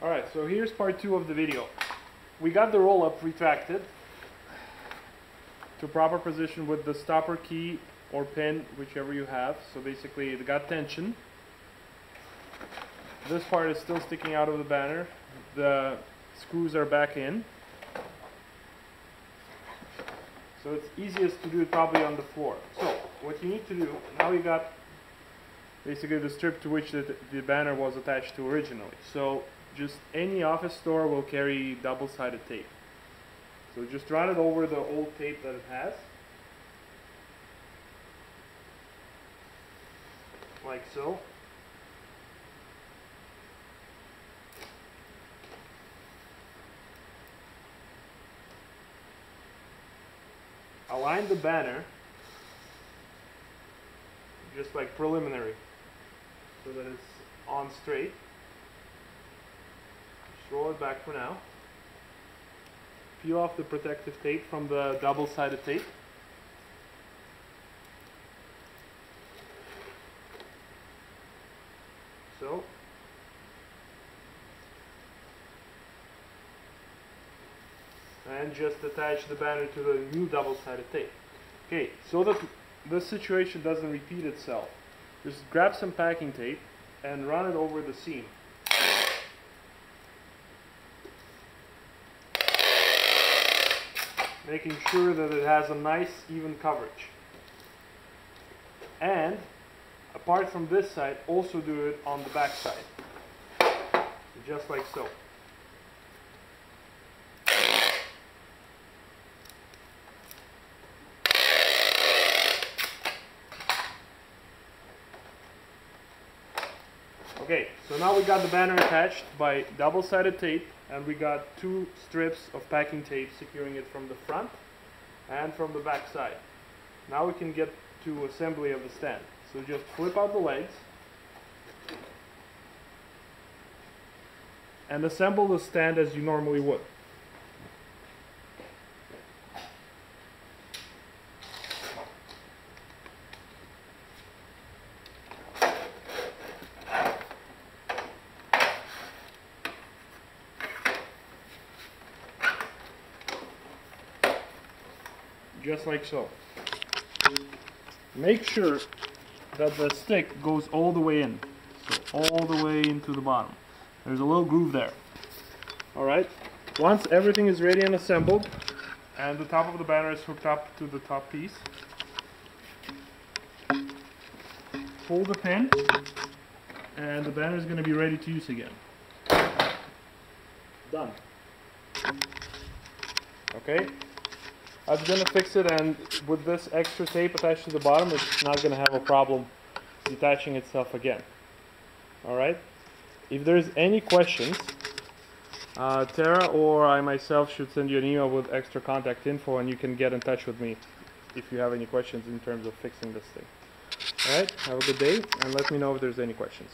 Alright, so here's part 2 of the video. We got the roll-up retracted to proper position with the stopper key or pin, whichever you have. So basically it got tension. This part is still sticking out of the banner. The screws are back in. So it's easiest to do it probably on the floor. So what you need to do, now you got basically the strip to which the banner was attached to originally. So just any office store will carry double-sided tape. So just run it over the old tape that it has. Like so. Align the banner just like preliminary so that it's on straight. Just roll it back for now. Peel off the protective tape from the double-sided tape. So. And just attach the banner to the new double-sided tape. Okay, so that this situation doesn't repeat itself, just grab some packing tape and run it over the seam. Making sure that it has a nice even coverage. And apart from this side, also do it on the back side. Just like so. Okay, so now we got the banner attached by double-sided tape, and we got 2 strips of packing tape securing it from the front and from the back side. Now we can get to assembly of the stand. So just flip out the legs and assemble the stand as you normally would. Just like so. Make sure that the stick goes all the way in. So all the way into the bottom. There's a little groove there. Alright. Once everything is ready and assembled, and the top of the banner is hooked up to the top piece, pull the pin, and the banner is going to be ready to use again. Done. Okay. I'm going to fix it, and with this extra tape attached to the bottom, it's not going to have a problem detaching itself again. Alright? If there's any questions, Tara or I myself should send you an email with extra contact info, and you can get in touch with me if you have any questions in terms of fixing this thing. Alright? Have a good day, and let me know if there's any questions.